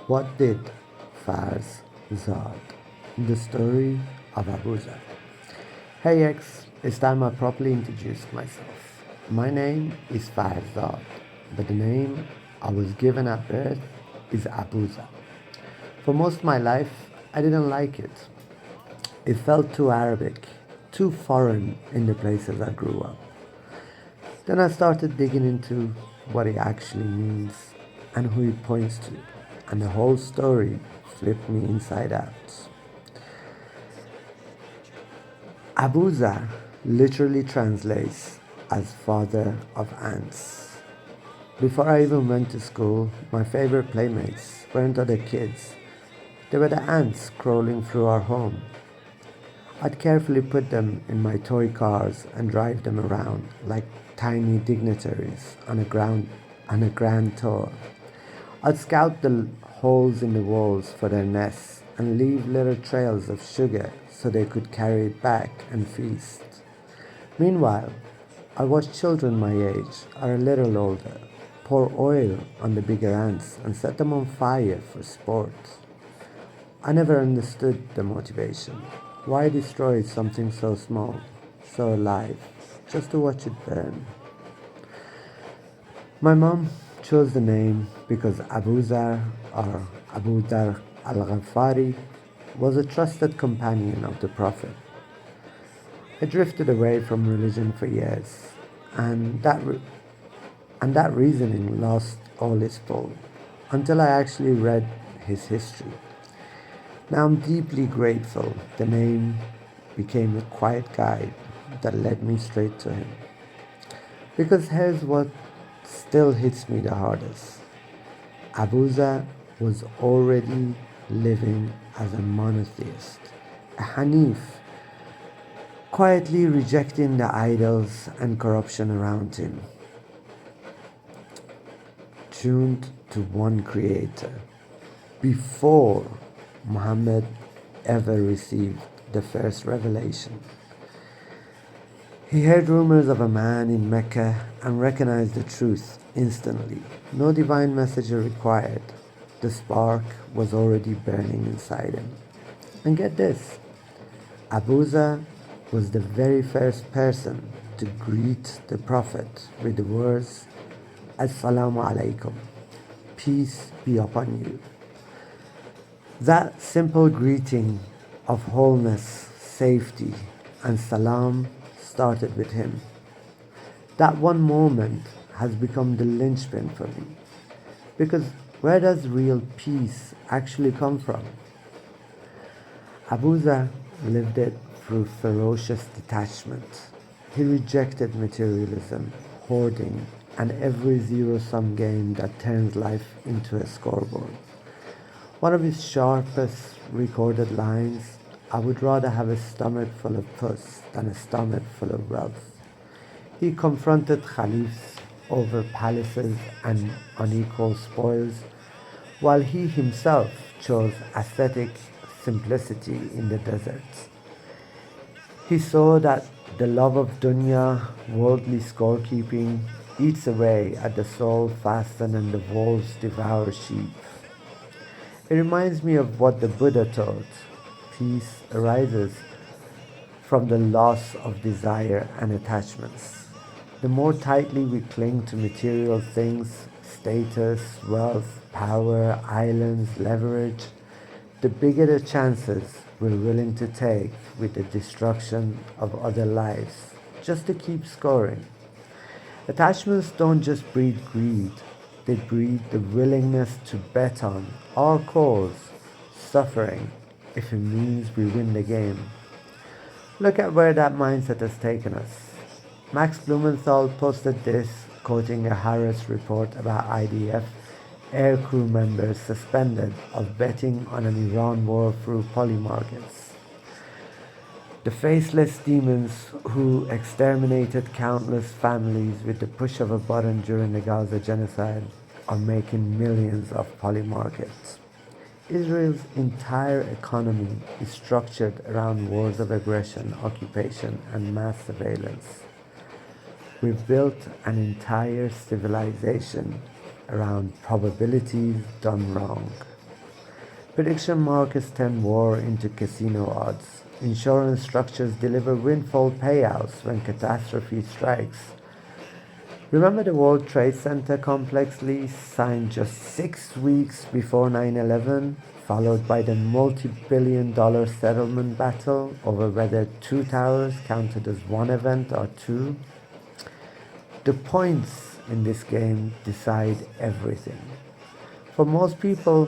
What did Farz Zaad? The story of Abouzar. Hey X, it's time I properly introduced myself. My name is Farz Zaad, but the name I was given at birth is Abouzar. For most of my life, I didn't like it. It felt too Arabic, too foreign in the places I grew up. Then I started digging into what it actually means and who it points to, and the whole story flipped me inside out. Abouzar literally translates as father of ants. Before I even went to school, my favorite playmates weren't other kids. They were the ants crawling through our home. I'd carefully put them in my toy cars and drive them around like tiny dignitaries on a grand tour. I'd scout the holes in the walls for their nests and leave little trails of sugar so they could carry it back and feast. Meanwhile, I watched children my age or a little older pour oil on the bigger ants and set them on fire for sport. I never understood the motivation. Why destroy something so small, so alive, just to watch it burn? My mom chose the name because Abouzar or Abu Dar al Ghafari was a trusted companion of the Prophet. I drifted away from religion for years, and that reasoning lost all its pull until I actually read his history. Now I'm deeply grateful the name became a quiet guide that led me straight to him. Because here's what still hits me the hardest. Abuza was already living as a monotheist, a Hanif, quietly rejecting the idols and corruption around him, tuned to one creator, before Muhammad ever received the first revelation. He heard rumors of a man in Mecca and recognized the truth instantly. No divine messenger required. The spark was already burning inside him. And get this, Abuza was the very first person to greet the Prophet with the words, Assalamu alaikum, peace be upon you. That simple greeting of wholeness, safety, and salam started with him. That one moment has become the linchpin for me. Because where does real peace actually come from? Abuza lived it through ferocious detachment. He rejected materialism, hoarding, and every zero-sum game that turns life into a scoreboard. One of his sharpest recorded lines, I would rather have a stomach full of puss than a stomach full of wealth. He confronted caliphs over palaces and unequal spoils, while he himself chose aesthetic simplicity in the deserts. He saw that the love of dunya, worldly scorekeeping, eats away at the soul faster than the wolves devour sheep. It reminds me of what the Buddha taught. Peace arises from the loss of desire and attachments. The more tightly we cling to material things, status, wealth, power, islands, leverage, the bigger the chances we're willing to take with the destruction of other lives just to keep scoring. Attachments don't just breed greed, they breed the willingness to bet on our cause, suffering, if it means we win the game. Look at where that mindset has taken us. Max Blumenthal posted this, quoting a Harris report about IDF aircrew members suspended of betting on an Iran war through poly markets. The faceless demons who exterminated countless families with the push of a button during the Gaza genocide are making millions of poly markets. Israel's entire economy is structured around wars of aggression, occupation, and mass surveillance. We've built an entire civilization around probabilities done wrong. Prediction markets turn war into casino odds. Insurance structures deliver windfall payouts when catastrophe strikes. Remember the World Trade Center complex lease signed just 6 weeks before 9/11, followed by the multi-billion-dollar settlement battle over whether two towers counted as one event or two? The points in this game decide everything. For most people,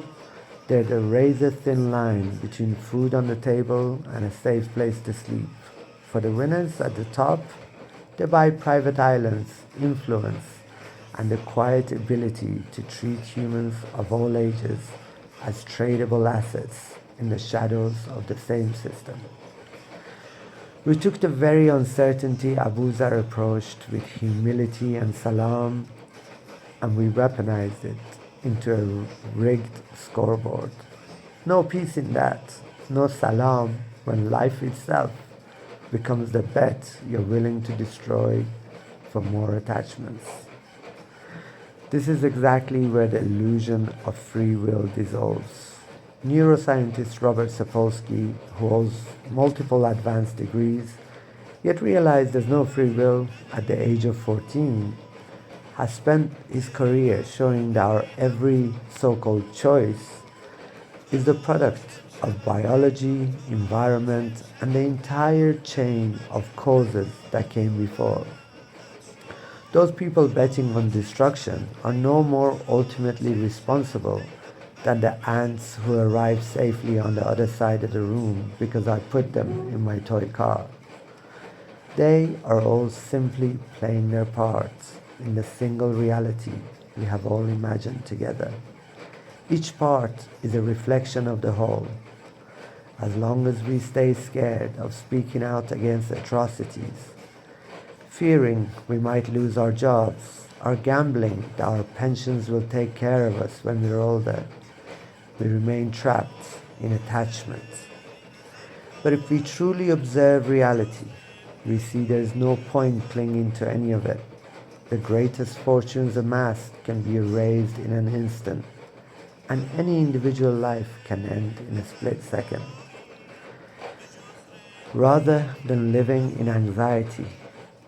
they're the razor-thin line between food on the table and a safe place to sleep. For the winners at the top, they buy private islands, influence, and the quiet ability to treat humans of all ages as tradable assets in the shadows of the same system. We took the very uncertainty Abouzar approached with humility and salam, and we weaponized it into a rigged scoreboard. No peace in that, no salam when life itself becomes the bet you're willing to destroy for more attachments. This is exactly where the illusion of free will dissolves. Neuroscientist Robert Sapolsky, who holds multiple advanced degrees, yet realized there's no free will at the age of 14, has spent his career showing that our every so-called choice is the product of biology, environment, and the entire chain of causes that came before. Those people betting on destruction are no more ultimately responsible than the ants who arrived safely on the other side of the room because I put them in my toy car. They are all simply playing their parts in the single reality we have all imagined together. Each part is a reflection of the whole. As long as we stay scared of speaking out against atrocities, fearing we might lose our jobs, or gambling that our pensions will take care of us when we're older, we remain trapped in attachments. But if we truly observe reality, we see there is no point clinging to any of it. The greatest fortunes amassed can be erased in an instant, and any individual life can end in a split second. Rather than living in anxiety,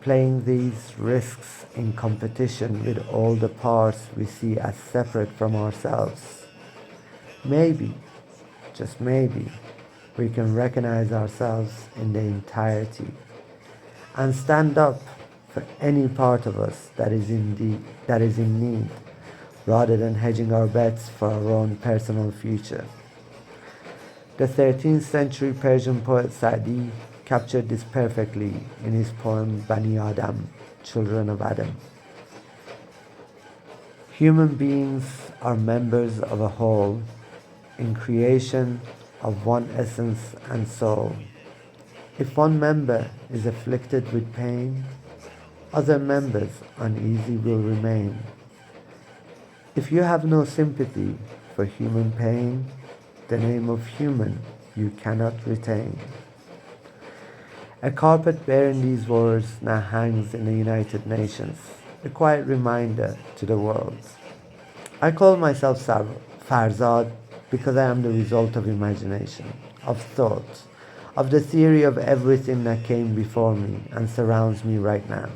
playing these risks in competition with all the parts we see as separate from ourselves, maybe, just maybe, we can recognize ourselves in the entirety and stand up for any part of us that is in need, rather than hedging our bets for our own personal future. The 13th century Persian poet Sa'di captured this perfectly in his poem Bani Adam, Children of Adam. Human beings are members of a whole, in creation of one essence and soul. If one member is afflicted with pain, other members uneasy will remain. If you have no sympathy for human pain, the name of human you cannot retain. A carpet bearing these words now hangs in the United Nations, a quiet reminder to the world. I call myself Farz Zaad because I am the result of imagination, of thought, of the theory of everything that came before me and surrounds me right now.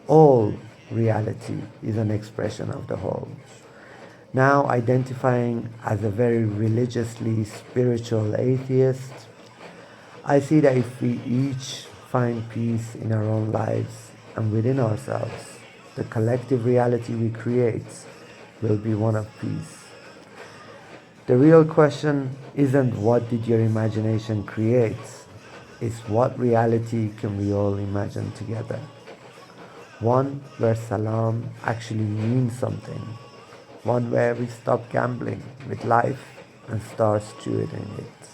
All reality is an expression of the whole. Now identifying as a very religiously spiritual atheist, I see that if we each find peace in our own lives and within ourselves, the collective reality we create will be one of peace. The real question isn't what did your imagination create, it's what reality can we all imagine together. One where salam actually means something. One where we stop gambling with life and start stewarding it.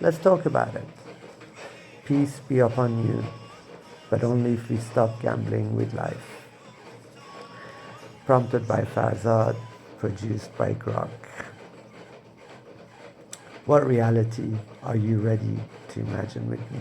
Let's talk about it. Peace be upon you, but only if we stop gambling with life. Prompted by Farz Zaad, produced by Grok. What reality are you ready to imagine with me?